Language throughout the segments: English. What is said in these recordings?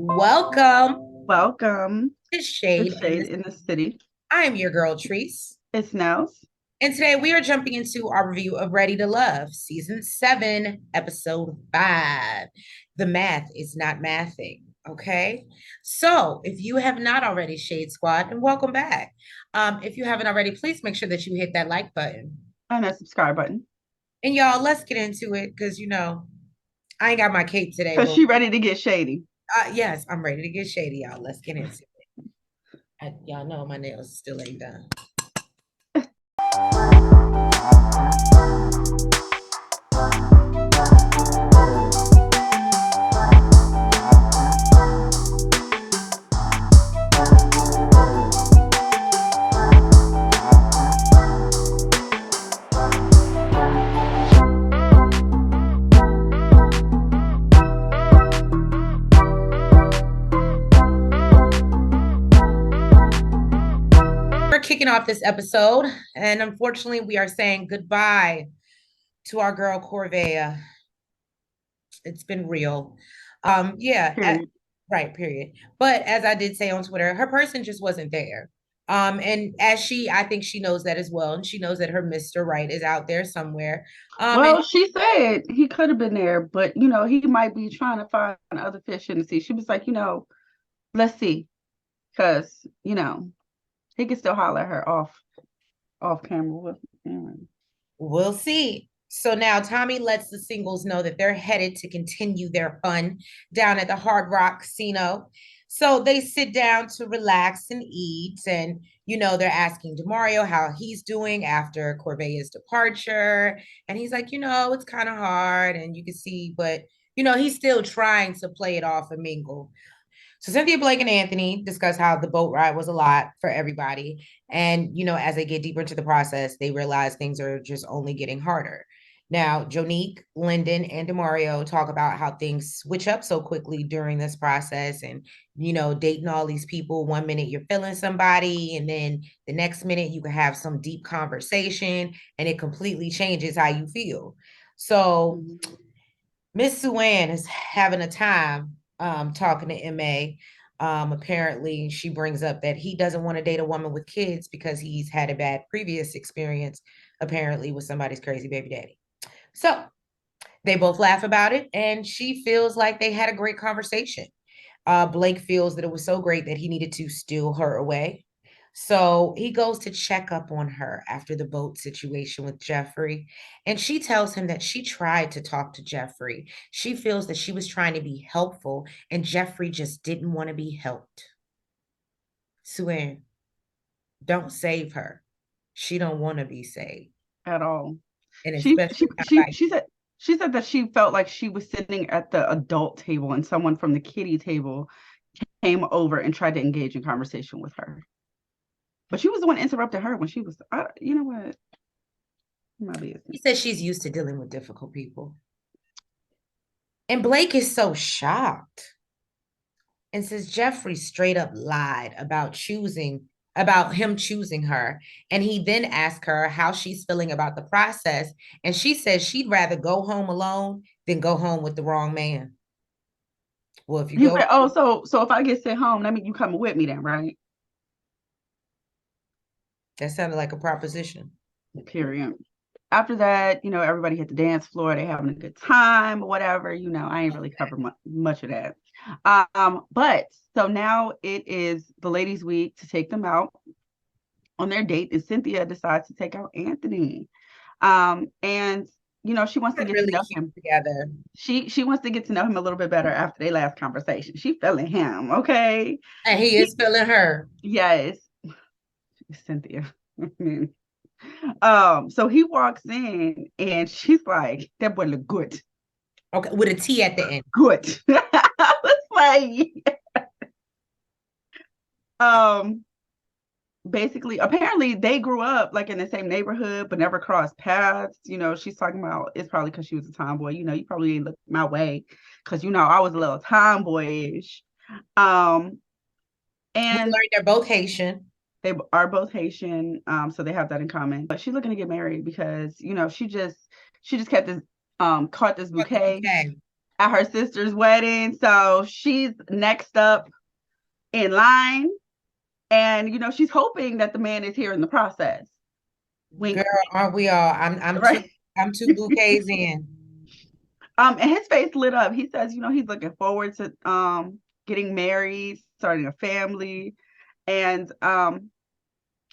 Welcome Welcome to to Shade in Shade the in the City. I am your girl Treese, It's Nels. and today we are jumping into our review of Ready to Love, season 7, episode 5. The math is not mathing. Okay, so if you have not already, Shade Squad, and welcome back. If you haven't already, please make sure that you hit that like button. And that subscribe button. And y'all, let's get into it because I ain't got my cape today, Because but she ready to get shady. yes, I'm ready to get shady, y'all. Let's get into it. Y'all know my nails still ain't done. We're kicking off this episode, and unfortunately, we are saying goodbye to our girl Corvaya. It's been real. Yeah, Period. right, period. But as I did say on Twitter, her person just wasn't there. And I think she knows that as well, and she knows that her Mr. Right is out there somewhere. And Well, she said he could have been there, but he might be trying to find other fish in the sea. She was like, let's see. Because, he could still holler at her off camera. we'll see. So now Tommy lets the singles know that they're headed to continue their fun down at the Hard Rock Casino. So they sit down to relax and eat. And, they're asking DeMario how he's doing after Corvea's departure. And he's like, it's kind of hard. And you can see, but, he's still trying to play it off and mingle. So Cynthia, Blake, and Anthony discuss how the boat ride was a lot for everybody. And, as they get deeper into the process, they realize things are just only getting harder. Now, Jonique, Lyndon, and DeMario talk about how things switch up so quickly during this process and, dating all these people. One minute you're feeling somebody, and then the next minute you can have some deep conversation and it completely changes how you feel. So Miss Suan is having a time talking to MA. Apparently, she brings up that he doesn't want to date a woman with kids because he's had a bad previous experience, apparently, with somebody's crazy baby daddy. So they both laugh about it, and she feels like they had a great conversation. Blake feels that it was so great that he needed to steal her away. So he goes to check up on her after the boat situation with Jeffri. And she tells him that she tried to talk to Jeffri. She feels that she was trying to be helpful, and Jeffri just didn't want to be helped. Suan, don't save her. She don't want to be saved. At all. And She especially she not she by she said she said that she felt like she was sitting at the adult table and someone from the kiddie table came over and tried to engage in conversation with her. But she was the one interrupting her when she was, you know what? My business. She says she's used to dealing with difficult people. And Blake is so shocked and says Jeffri straight up lied about him choosing her. And he then asked her how she's feeling about the process. And she says she'd rather go home alone than go home with the wrong man. Well, if you He go, said, "Oh, so if I get sent home, that means you coming with me then, right?" that sounded like a proposition. Period. After that, everybody hit the dance floor. They having a good time, whatever. I ain't really covered much of that. But so now it is the ladies' week to take them out on their date, and Cynthia decides to take out Anthony. And she wants to They're get to really know cute him. together. She wants to get to know him a little bit better after their last conversation. She feeling him, okay? And he is feeling her. Yes, Cynthia. So he walks in and she's like, that boy look good. Okay, with a T at the end. Good. It's like um basically apparently they grew up like in the same neighborhood but never crossed paths. She's talking about it's probably because she was a tomboy. You probably ain't looked my way because I was a little tomboyish. Um We and learned they're both Haitian. they are both Haitian, so they have that in common. But she's looking to get married because she just kept this caught this Got the bouquet bouquet. at her sister's wedding. So she's next up in line. And, she's hoping that the man is here in the process. Girl, Wink. aren't we all? I'm two Right. I'm two bouquets in. And his face lit up. He says, he's looking forward to getting married, starting a family. And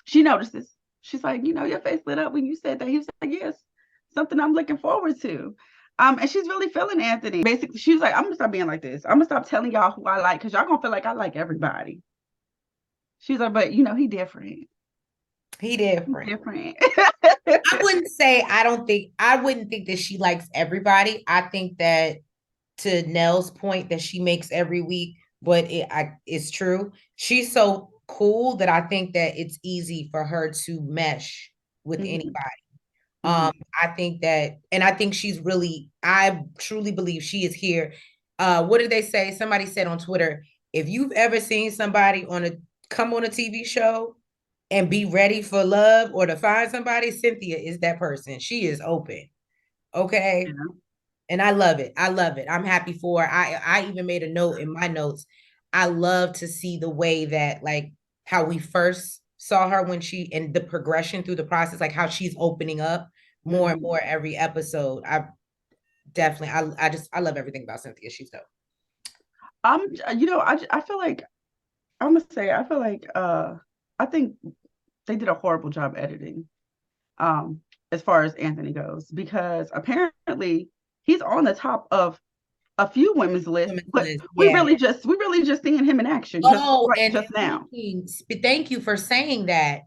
she notices. She's like, your face lit up when you said that. He was like, yes, something I'm looking forward to. And she's really feeling Anthony. Basically, she was like, I'm gonna stop being like this. I'm gonna stop telling y'all who I like, because y'all gonna feel like I like everybody. She's like, but he different. He different. Different. I wouldn't think that she likes everybody. I think that, to Nell's point that she makes every week, but it's true. She's so cool that I think that it's easy for her to mesh with anybody. Mhm. I think that, and I think I truly believe she is here. What did they say? Somebody said on Twitter, if you've ever seen somebody come on a TV show and be ready for love or to find somebody, Cynthia is that person. She is open. Okay. Yeah. And I love it. I love it. I'm happy for her. I even made a note in my notes. I love to see the way that, like, how we first saw her and the progression through the process, like how she's opening up more and more every episode. I definitely, I love everything about Cynthia. She's dope. I feel like, I'm gonna say, I feel like I think they did a horrible job editing, as far as Anthony goes, because apparently he's on the top of a few women's lists, Women's but list, we yeah. really just seeing him in action, Oh, and just now. thank you for saying that,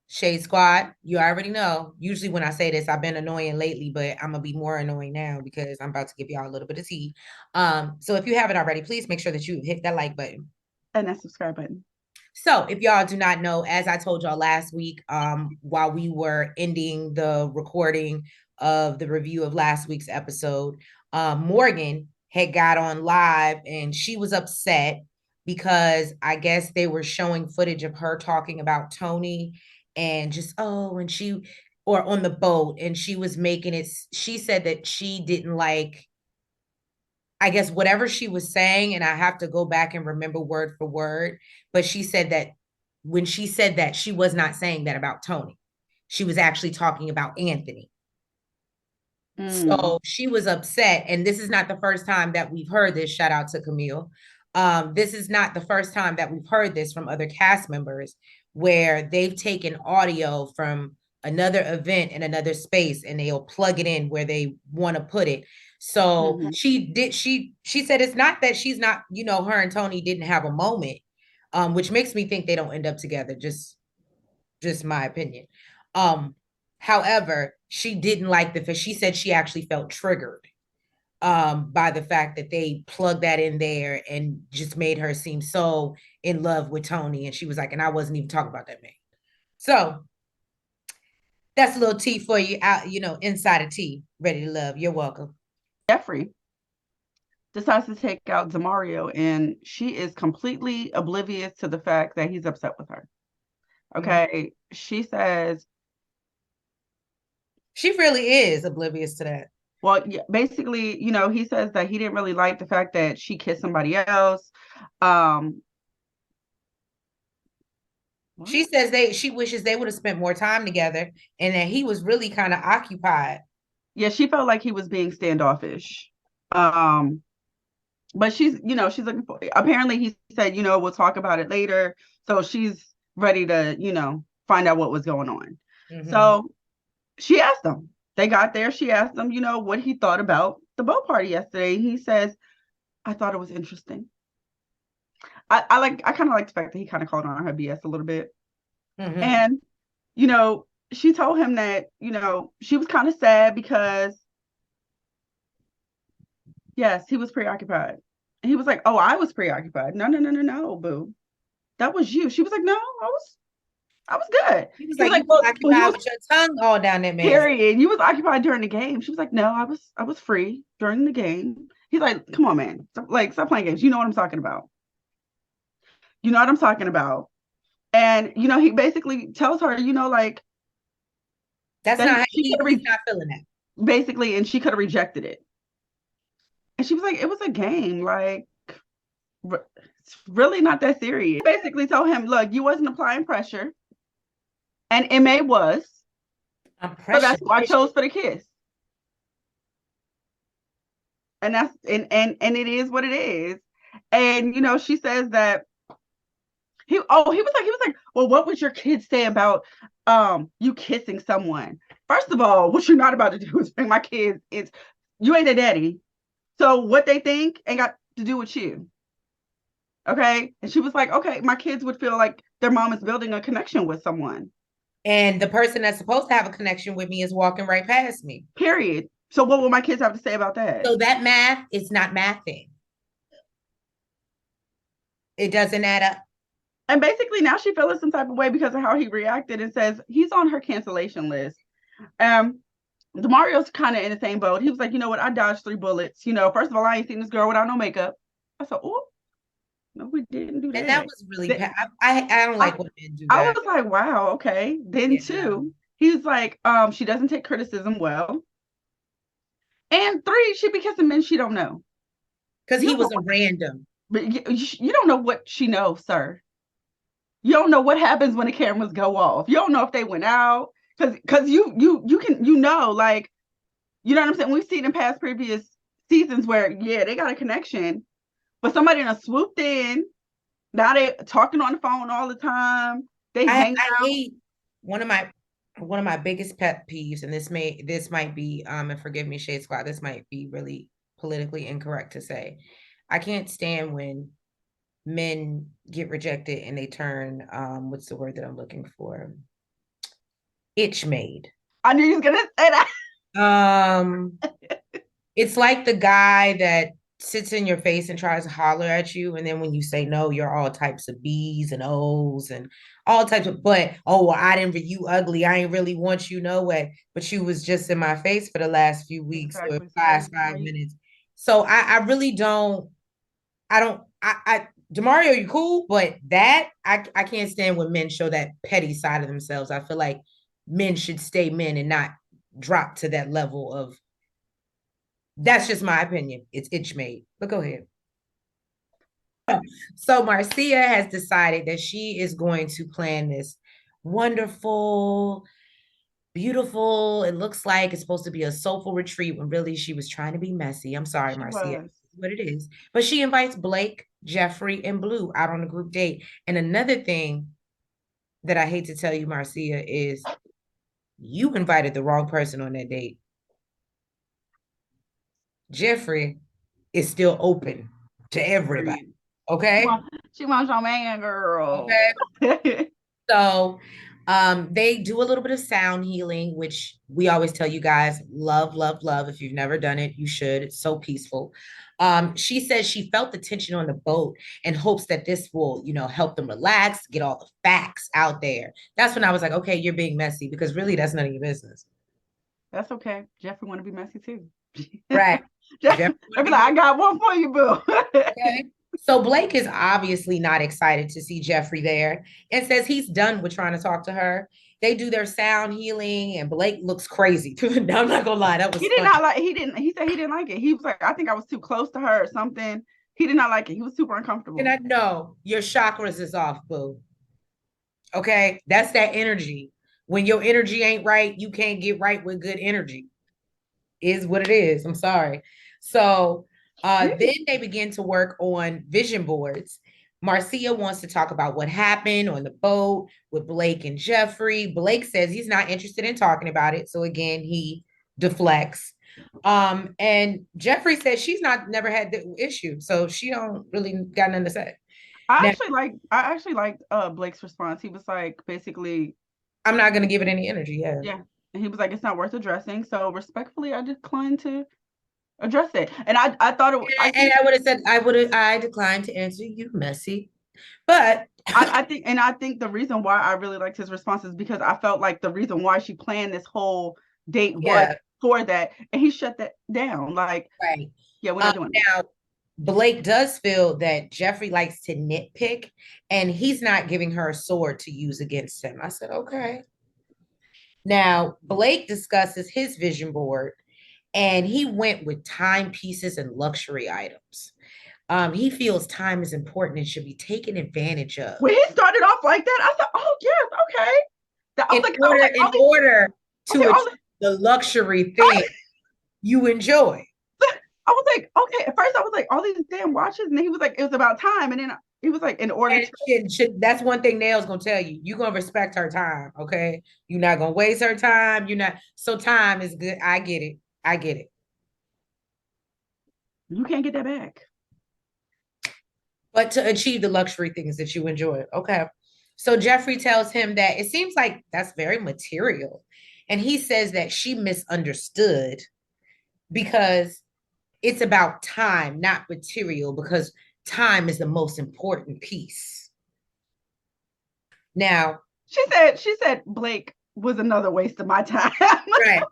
Shade Squad. You already know. Usually when I say this, I've been annoying lately, but I'm gonna be more annoying now because I'm about to give y'all a little bit of tea. So if you haven't already, please make sure that you hit that like button And that subscribe button. So if y'all do not know, as I told y'all last week, while we were ending the recording of the review of last week's episode, Morgan had got on live and she was upset because I guess they were showing footage of her talking about Tony and just, or on the boat, and she was making it, she said that she didn't like, I guess, whatever she was saying, and I have to go back and remember word for word, but she said that when she said that, she was not saying that about Tony. She was actually talking about Anthony. So she was upset, and this is not the first time that we've heard this. Shout out to Camille. This is not the first time that we've heard this from other cast members, where they've taken audio from another event in another space and they'll plug it in where they want to put it. So she said it's not that she's not, her and Tony didn't have a moment, which makes me think they don't end up together. Just my opinion. However, she didn't like she said she actually felt triggered by the fact that they plugged that in there and just made her seem so in love with Tony. And she was like, and I wasn't even talking about that man. So that's a little tea for you out, inside of tea, ready to love. You're welcome. Jeffri decides to take out Demario, and she is completely oblivious to the fact that he's upset with her. Okay. She says, she really is oblivious to that. Well, yeah, basically, he says that he didn't really like the fact that she kissed somebody else. She says she wishes they would have spent more time together and that he was really kind of occupied. Yeah, she felt like he was being standoffish. But she's looking for, apparently he said, we'll talk about it later. So she's ready to, find out what was going on. So she asked him, they got there. She asked him, what he thought about the boat party yesterday. He says, I thought it was interesting. I kind of like the fact that he kind of called on her BS a little bit. And, she told him that, she was kind of sad because, yes, he was preoccupied. And he was like, oh, I was preoccupied. No, boo. That was you. She was like, no, I was good. He was like, you was occupied with your tongue all down that man. Period. You was occupied during the game. She was like, no, I was free during the game. He's like, come on, man. Stop playing games. You know what I'm talking about. You know what I'm talking about. And, he basically tells her, like, that's not, he's not feeling that. Basically, and she could have rejected it. And she was like, it was a game. Like, it's really not that serious. Basically told him, look, you wasn't applying pressure. And MA was. I'm So that's pressure. who I chose for the kiss. And that's and it is what it is. And she says that he was like, well, what would your kids say about you kissing someone? First of all, what you're not about to do is bring my kids. It's you ain't their daddy. So what they think ain't got to do with you. Okay. And she was like, okay, my kids would feel like their mom is building a connection with someone. And the person that's supposed to have a connection with me is walking right past me. Period. So what will my kids have to say about that? So that math is not mathing. It doesn't add up. And basically now she feels some type of way because of how he reacted and says he's on her cancellation list. DeMario's kind of in the same boat. He was like, you know what? I dodged 3 bullets. First of all, I ain't seen this girl without no makeup. I said, oh, no, we didn't do And that that. was really I don't I, like when men do I that. was like, wow, okay. Then Yeah. two, he was like, she doesn't take criticism well. And three, she be kissing men she don't know. Because You he don't know was a random. but you don't know what she knows, sir. You don't know what happens when the cameras go off. You don't know if they went out. Cause you can like you know what I'm saying? We've seen in past previous seasons where they got a connection, but somebody done swooped in. Now they talking on the phone all the time. They hang I out. hate one of my biggest pet peeves, and this might be and forgive me, Shade Squad, this might be really politically incorrect to say. I can't stand when men get rejected and they turn what's the word that I'm looking for? Itch made. I knew you was gonna say that. Um it's like the guy that sits in your face and tries to holler at you, and then when you say no, you're all types of B's and O's and all types of. But oh, well, I didn't. You ugly. I ain't really want you no way. But you was just in my face for the last few weeks or Exactly. So now past you five great. minutes. So I really don't. I don't. I Demario, you cool, but that I can't stand when men show that petty side of themselves. I feel like men should stay men and not drop to that level of. That's just my opinion. It's itch made. But go ahead. So Marcia has decided that she is going to plan this wonderful, beautiful. It looks like it's supposed to be a soulful retreat when really she was trying to be messy. I'm sorry, She Marcia. was. What it is. But she invites Blake, Jeffri, and Blue out on a group date. And another thing that I hate to tell you, Marcia, is you invited the wrong person on that date. Jeffri is still open to everybody. Period. She Okay. wants, she wants your man, girl. Okay. So they do a little bit of sound healing, which we always tell you guys, love, love, love. If you've never done it, you should. It's so peaceful. She says she felt the tension on the boat and hopes that this will, help them relax, get all the facts out there. That's when I was like, okay, you're being messy because really that's none of your business. That's okay. Jeffrey want to be messy too. Right. Jeffrey Jeff, be like, I got one for you, boo. okay. So Blake is obviously not excited to see Jeffrey there and says he's done with trying to talk to her. They do their sound healing, and Blake looks crazy. I'm not gonna lie, that was He did funny. not like. He said he didn't like it. He was like, I think I was too close to her or something. He did not like it. He was super And uncomfortable. I know your chakras is off, boo. Okay, that's that energy. When your energy ain't right, you can't get right with good energy. Is what it is. I'm sorry. So then they begin to work on vision boards. Marcia wants to talk about what happened on the boat with Blake and Jeffrey. Blake says he's not interested in talking about it. So again, he deflects. And Jeffrey says she's never had the issue. So she don't really got nothing to say. Now, I actually liked Blake's response. He was like basically, I'm not gonna give it any energy. Yeah. yeah. And he was like, it's not worth addressing. So respectfully, I declined to address it. And I thought I And think I would have said I declined to answer you, messy. But I think the reason why I really liked his response is because I felt like the reason why she planned this whole date was yeah, for that, and he shut that down. Like, right. yeah, we're not doing it. Now, Blake does feel that Jeffrey likes to nitpick and he's not giving her a sword to use against him. I said, okay. Now, Blake discusses his vision board and he went with timepieces and luxury items. He feels time is important and should be taken advantage of. When he started off like that, I thought, oh yes, okay. In I was order, like, in order I was to like, achieve the luxury thing you enjoy. I was like, okay. At first, I was like, all these damn watches, and then he was like, it was about time, and then he was like, in order to. That's one thing Nail's gonna tell you. You're gonna respect her time, okay? You're not gonna waste her time. You're not so time is good. I get it. I get it. You can't get that back. But to achieve the luxury things that you enjoy. Okay. So Jeffri tells him that it seems like that's very material. And he says that she misunderstood because it's about time, not material, because time is the most important piece. Now, she said Blake was another waste of my time. right.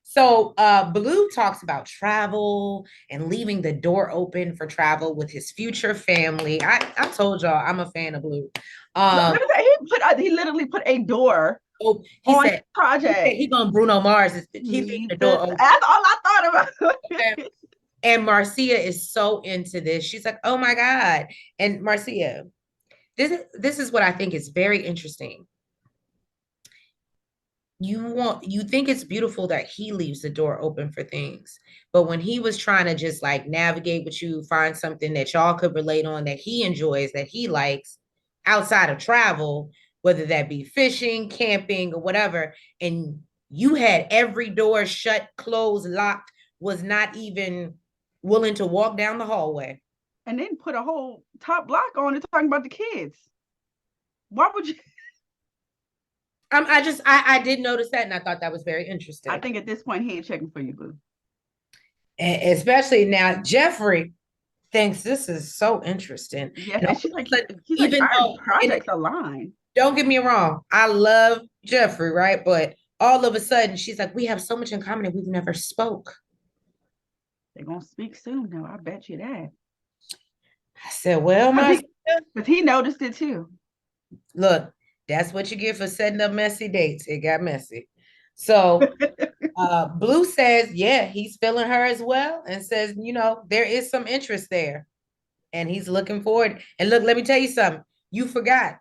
So Blue talks about travel and leaving the door open for travel with his future family. I told y'all I'm a fan of Blue. Let me say, he literally put a door Oh, on his project. he going Bruno Mars. He leaving the door open. That's all I thought about. And Marcia is so into this. She's like, "Oh my God." And Marcia, this is what I think is very interesting. You think it's beautiful that he leaves the door open for things, but when he was trying to just like navigate with you, find something that y'all could relate on, that he enjoys, that he likes outside of travel, whether that be fishing, camping, or whatever, and you had every door shut, closed, locked, was not even willing to walk down the hallway. And then put a whole top block on it talking about the kids. Why would you? I did notice that, and I thought that was very interesting. I think at this point he ain't checking for you, Boo. Especially now, Jeffri thinks this is so interesting. Yeah, and she's like, our projects align. Don't get me wrong, I love Jeffri, right? But all of a sudden, she's like, we have so much in common and we've never spoke. They're gonna speak soon, though. I bet you that. I said, well, because he noticed it too. Look, that's what you get for setting up messy dates. It got messy. So Blue says, yeah, he's feeling her as well, and says, there is some interest there. And he's looking forward. And look, let me tell you something. You forgot.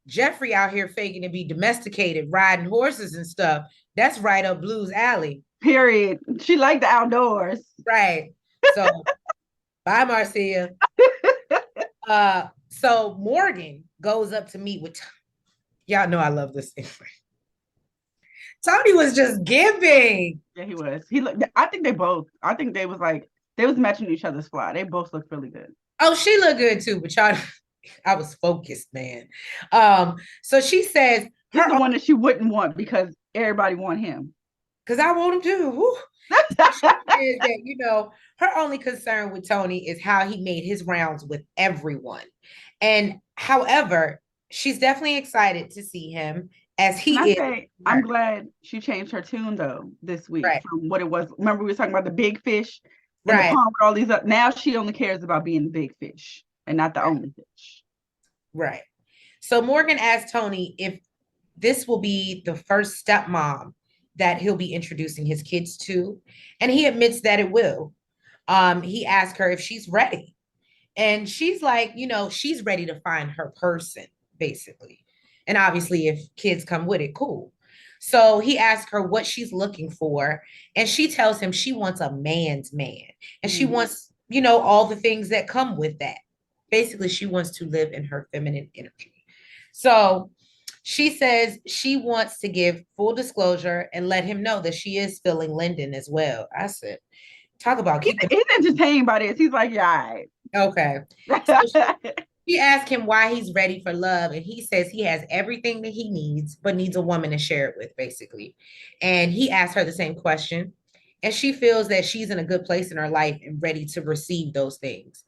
Jeffri out here faking to be domesticated, riding horses and stuff. That's right up Blue's alley. Period. She liked the outdoors. Right. So bye, Marcia. So Morgan goes up to meet with y'all know I love this thing. Tony was just giving. Yeah, he was. I think they was matching each other's fly. They both looked really good. Oh, she looked good too, but y'all, I was focused, man. So she says he's the one that she wouldn't want because everybody want him. Because I want him too. Is that, her only concern with Tony is how he made his rounds with everyone. And however, she's definitely excited to see him as he is. I'm glad she changed her tune though this week from what it was. Remember, we were talking about the big fish in the pond with all these up. Now she only cares about being the big fish and not the only fish. Right. So Morgan asked Tony if this will be the first stepmom that he'll be introducing his kids to, and he admits that it will. He asked her if she's ready, and she's like, she's ready to find her person, basically. And obviously, if kids come with it, cool. So he asked her what she's looking for, and she tells him she wants a man's man, and she wants, all the things that come with that. Basically, she wants to live in her feminine energy. So she says she wants to give full disclosure and let him know that she is feeling Lyndon as well. I said, talk about he's entertained by this. He's like, yeah, all right. Okay. So she asked him why he's ready for love, and he says he has everything that he needs, but needs a woman to share it with, basically. And he asked her the same question, and she feels that she's in a good place in her life and ready to receive those things.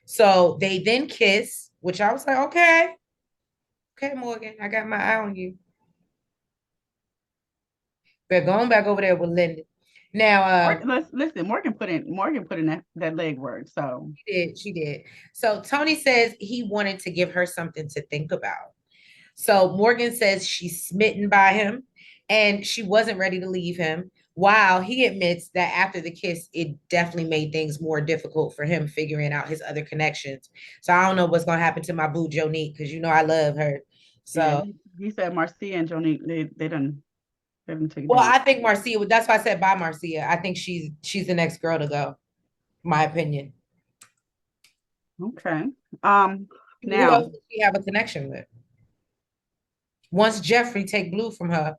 So they then kiss, which I was like, okay, Morgan, I got my eye on you. But going back over there with Linda. Now, listen, Morgan put in that leg work. So she did. So Tony says he wanted to give her something to think about. So Morgan says she's smitten by him and she wasn't ready to leave him, While he admits that after the kiss, it definitely made things more difficult for him figuring out his other connections. So I don't know what's gonna happen to my boo Jonique because you know I love her. Yeah, So he said Marcia and Jonique, they done took a well, date. I think Marcia. That's why I said bye, Marcia. I think she's the next girl to go. My opinion. Okay. Who Now else does she have a connection with? Once Jeffrey take Blue from her,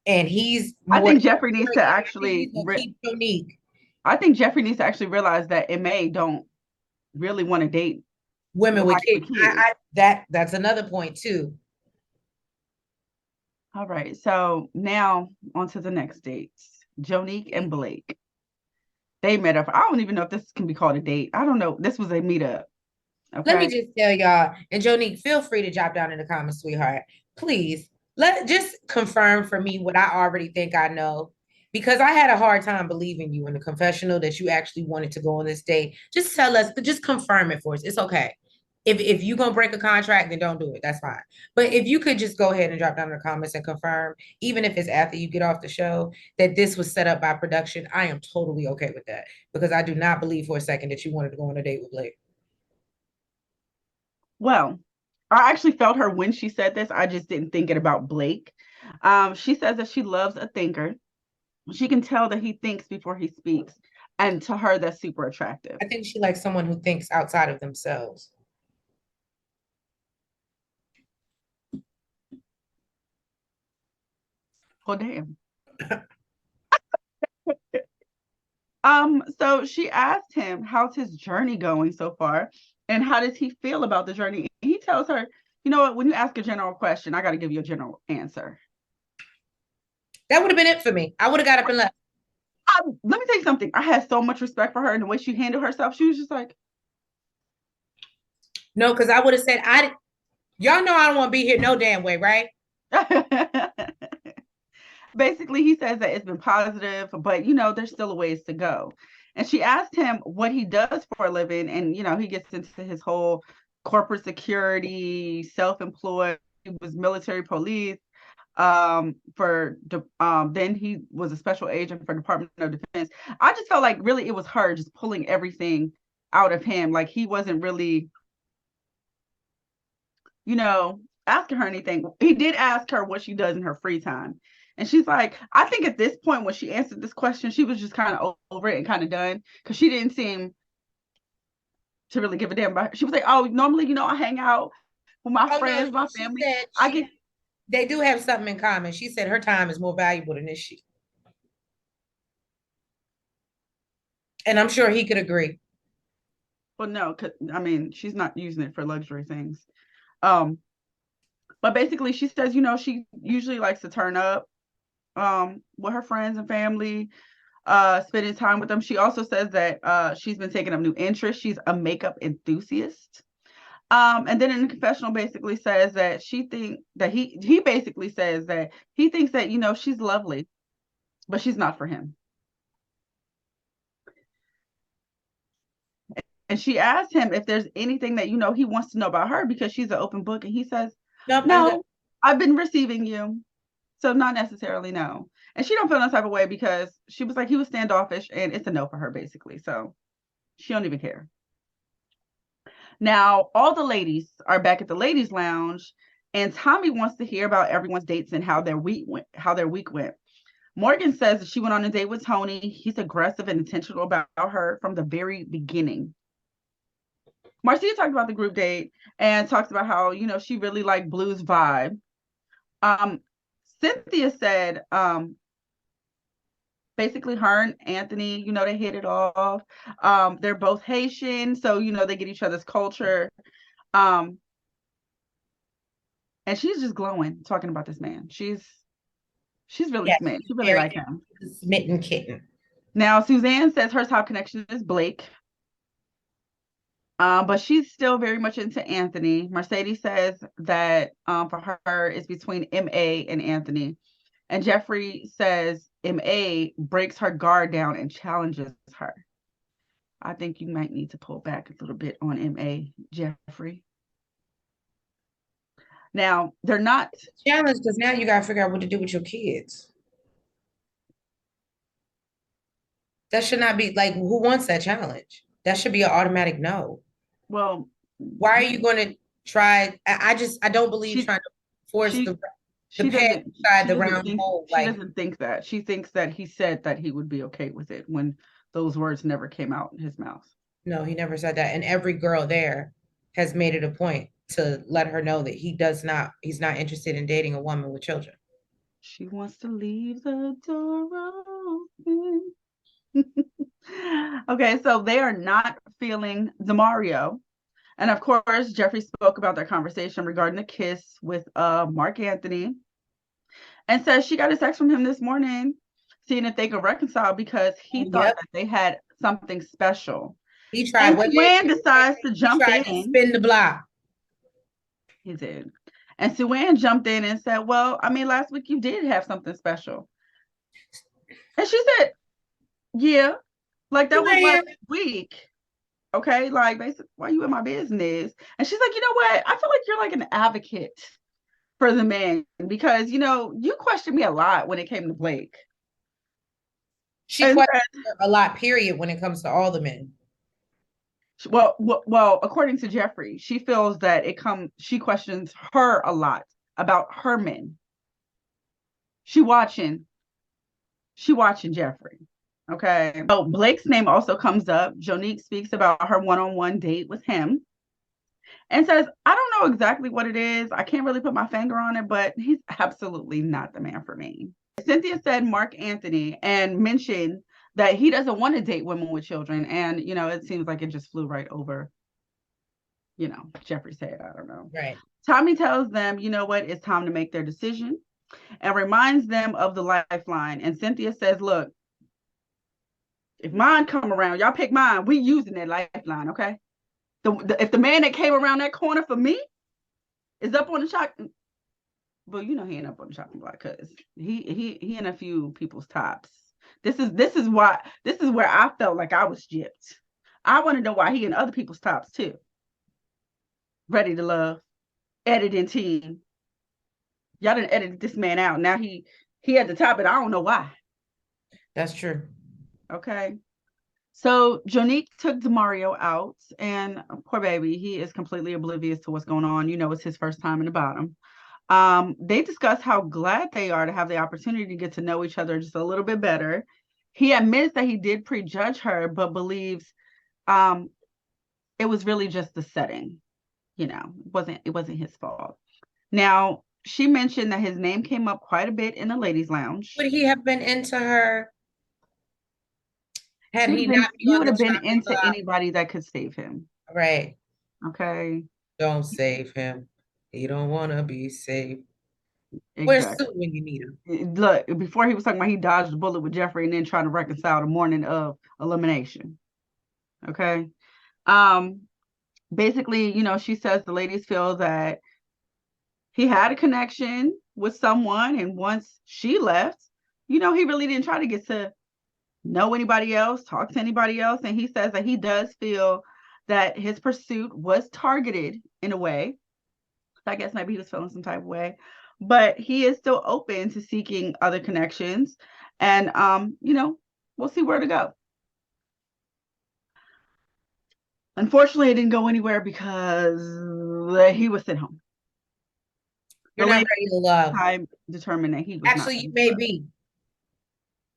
and he's I more think Jeffrey needs to I think actually he's gonna keep Jonique. I think Jeffrey needs to actually realize that MA don't really want to date Women with nobody kids. with kids. That's another point too. All right. So now on to the next dates. Jonique and Blake. They met up. I don't even know if this can be called a date. I don't know. This was a meetup. Let me Okay. just tell y'all, and Jonique, feel free to drop down in the comments, sweetheart. Please let just confirm for me what I already think I know. Because I had a hard time believing you in the confessional that you actually wanted to go on this date. Just tell us, just confirm it for us. It's okay. If you're gonna break a contract, then don't do it. That's fine. But if you could just go ahead and drop down in the comments and confirm, even if it's after you get off the show, that this was set up by production, I am totally okay with that. Because I do not believe for a second that you wanted to go on a date with Blake. Well, I actually felt her when she said this. I just didn't think it about Blake. She says that she loves a thinker. She can tell that he thinks before he speaks. And to her, that's super attractive. I think she likes someone who thinks outside of themselves. Oh, damn. So she asked him, how's his journey going so far? And how does he feel about the journey? He tells her, you know what, when you ask a general question, I got to give you a general answer. That would have been it for me. I would have got up and left. Let me tell you something. I had so much respect for her and the way she handled herself. She was just like, No, because I would have said, y'all know I don't want to be here no damn way, right? basically, he says that it's been positive, but there's still a ways to go. And she asked him what he does for a living, and he gets into his whole corporate security, self-employed. He was military police. For then he was a special agent for Department of Defense. I just felt like really it was her just pulling everything out of him. Like he wasn't really, asking her anything. He did ask her what she does in her free time. And she's like, I think at this point when she answered this question, she was just kind of over it and kind of done because she didn't seem to really give a damn about her. She was like, oh, normally, I hang out with my Oh no, friends, my she family. said I get, they do have something in common. She said her time is more valuable than this shit. And I'm sure he could agree. well, no, cause I mean, she's not using it for luxury things. Um, but basically she says, she usually likes to turn up with her friends and family, spending time with them. She also says that she's been taking up new interests. She's a makeup enthusiast. And then in the confessional basically says that she think that he basically says that he thinks that she's lovely, but she's not for him. And she asked him if there's anything that he wants to know about her because she's an open book, and he says, Nope, I'm good. "No, I've been receiving you, so not necessarily no." And she don't feel no type of way because she was like he was standoffish, and it's a no for her basically. So she don't even care. Now, all the ladies are back at the ladies' lounge, and Tommy wants to hear about everyone's dates and how their week went. Morgan says that she went on a date with Tony. He's aggressive and intentional about her from the very beginning. Marcia talked about the group date and talks about how she really liked Blue's vibe. Um, Cynthia said basically her and Anthony, they hit it off. They're both Haitian, so they get each other's culture. Um, and she's just glowing talking about this man. She's really Yes, smitten. she's She really very like him. smitten kitten. Now Suzanne says her top connection is Blake. But she's still very much into Anthony. Mercedes says that for her it's between MA and Anthony. And Jeffri says MA breaks her guard down and challenges her. I think you might need to pull back a little bit on MA, Jeffri. Now, they're not. Challenge, because now you gotta figure out what to do with your kids. That should not be like, who wants that challenge? That should be an automatic no. Well, Why are you going to try? I don't believe she trying to force she the she peg doesn't inside she the doesn't round think hole. she Like, doesn't think that. She thinks that he said that he would be okay with it when those words never came out in his mouth. no, he never said that. And every girl there has made it a point to let her know that he's not interested in dating a woman with children. She wants to leave the door open. Okay, so they are not feeling Demario. And of course, Jeffri spoke about their conversation regarding the kiss with Mark Anthony and says she got a text from him this morning seeing if they could reconcile because he thought Yep. that they had something special. He tried, And wait, Suan decides to he jump tried to in. spin the block. He did. And Suan jumped in and said, well, I mean, last week you did have something special. And she said, yeah, like that was last week. Okay, like basically, why are you in my business? And she's like, you know what? I feel like you're like an advocate for the man because you questioned me a lot when it came to Blake. She And questions her a lot, period, when it comes to all the men. well, according to Jeffri, she feels that she questions her a lot about her men. She watching Jeffri. Okay. So Blake's name also comes up. Jonique speaks about her one-on-one date with him and says, I don't know exactly what it is. I can't really put my finger on it, but he's absolutely not the man for me. Cynthia said Mark Anthony and mentioned that he doesn't want to date women with children. And, it seems like it just flew right over, Jeffri said, I don't know. Right. Tommy tells them, you know what, it's time to make their decision and reminds them of the lifeline. And Cynthia says, look, if mine come around, y'all pick mine. We using that lifeline, okay? If the man that came around that corner for me is up on the shot, well, he ain't up on the chopping block because he in a few people's tops. This is where I felt like I was gypped. I want to know why he in other people's tops too. Ready to love, editing team. Y'all didn't edit this man out. Now he at the top, and I don't know why. That's true. Okay. So Jonique took Demario out, and poor baby, he is completely oblivious to what's going on. It's his first time in the bottom. They discuss how glad they are to have the opportunity to get to know each other just a little bit better. He admits that he did prejudge her, but believes it was really just the setting. It wasn't his fault. Now, she mentioned that his name came up quite a bit in the ladies' lounge. Would he have been into her had he not He would been have been into block? anybody that could save him. Right. Okay. Don't save him. He don't want to be saved. Exactly. Where's Sue when you need him? Look, before he was talking about he dodged the bullet with Jeffri and then trying to reconcile the morning of elimination. Okay. Basically, she says the ladies feel that he had a connection with someone, and once she left, he really didn't try to get to know anybody else, talk to anybody else. And he says that he does feel that his pursuit was targeted in a way. I guess maybe he was feeling some type of way, but he is still open to seeking other connections. And, we'll see where to go. Unfortunately, it didn't go anywhere because he was sent home. You're not ready to love. I determined that he was Actually, you may be.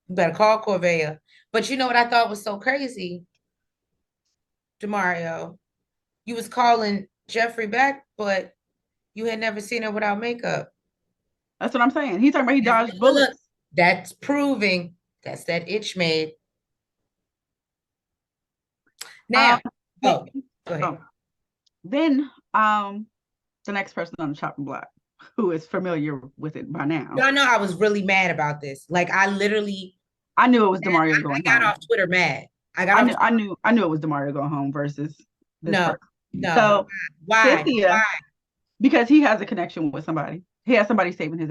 You better call Corvaya. But you know what I thought was so crazy, Demario? You was calling Jeffri back, but you had never seen her without makeup. That's what I'm saying. He's talking about he dodged bullets. Look, that's proving that's that itch made. Now, go ahead. Then, the next person on the chopping block who is familiar with it by now. Y'all know I was really mad about this. Like I knew it was Demario going home. I got off Twitter mad. I knew it was Demario going home versus this person. No. So why? Cynthia, why? Because he has a connection with somebody. He has somebody saving his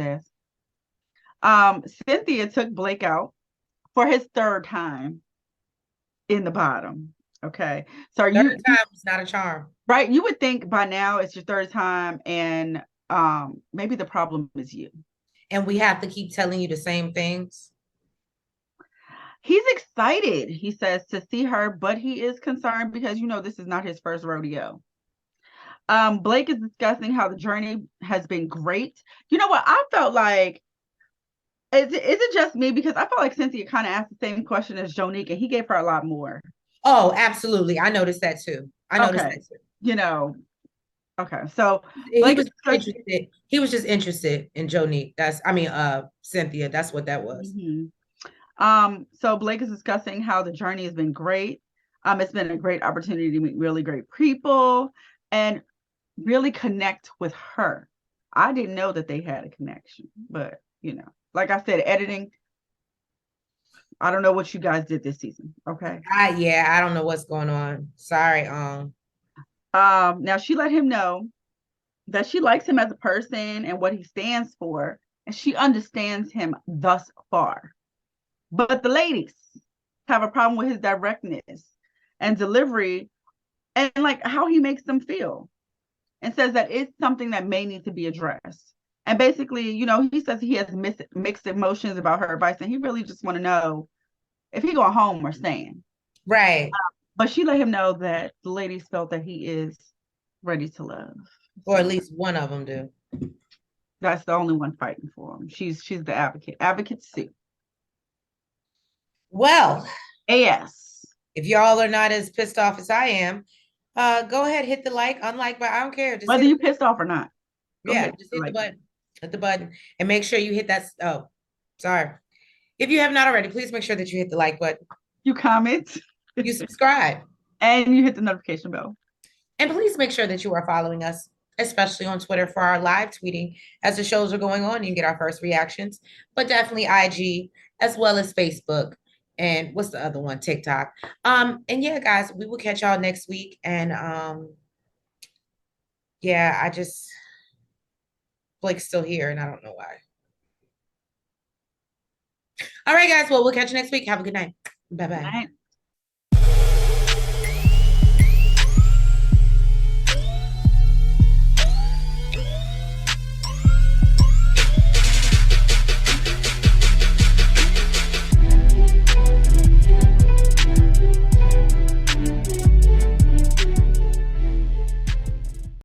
ass. Cynthia took Blake out for his third time in the bottom. Okay. So third time is not a charm. Right? You would think by now it's your third time and maybe the problem is you. And we have to keep telling you the same things. He's excited, he says, to see her, but he is concerned because, this is not his first rodeo. Blake is discussing how the journey has been great. You know what? I felt like, is it just me? Because I felt like Cynthia kind of asked the same question as Jonique, and he gave her a lot more. Oh, absolutely. I noticed that too. I noticed Okay. that too. Okay. So He Blake was is discussing. interested. He was just interested in Jonique. Cynthia. That's what that was. Mhm. So Blake is discussing how the journey has been great. It's been a great opportunity to meet really great people and really connect with her. I didn't know that they had a connection, but like I said, editing, I don't know what you guys did this season. Okay. Yeah, I don't know what's going on. Sorry. Now she let him know that she likes him as a person and what he stands for, and she understands him thus far. But the ladies have a problem with his directness and delivery and like how he makes them feel, and says that it's something that may need to be addressed. And basically, he says he has mixed emotions about her advice, and he really just want to know if he going home or staying. Right. But she let him know that the ladies felt that he is ready to love. Or at least one of them do. That's the only one fighting for him. She's the advocate. Advocate Sue. Well, Yes. if y'all are not as pissed off as I am, go ahead, hit the like, unlike, but I don't care. Just Whether hit you pissed off or not. Go yeah, ahead. just hit the button. Hit the button and make sure you hit that. Oh, sorry. If you have not already, please make sure that you hit the like button. You comment. You subscribe. And you hit the notification bell. And please make sure that you are following us, especially on Twitter for our live tweeting as the shows are going on. You can get our first reactions, but definitely IG as well as Facebook. And what's the other one? TikTok. And yeah, guys, we will catch y'all next week. And yeah, Blake's still here and I don't know why. All right, guys. Well, we'll catch you next week. Have a good night. Bye bye.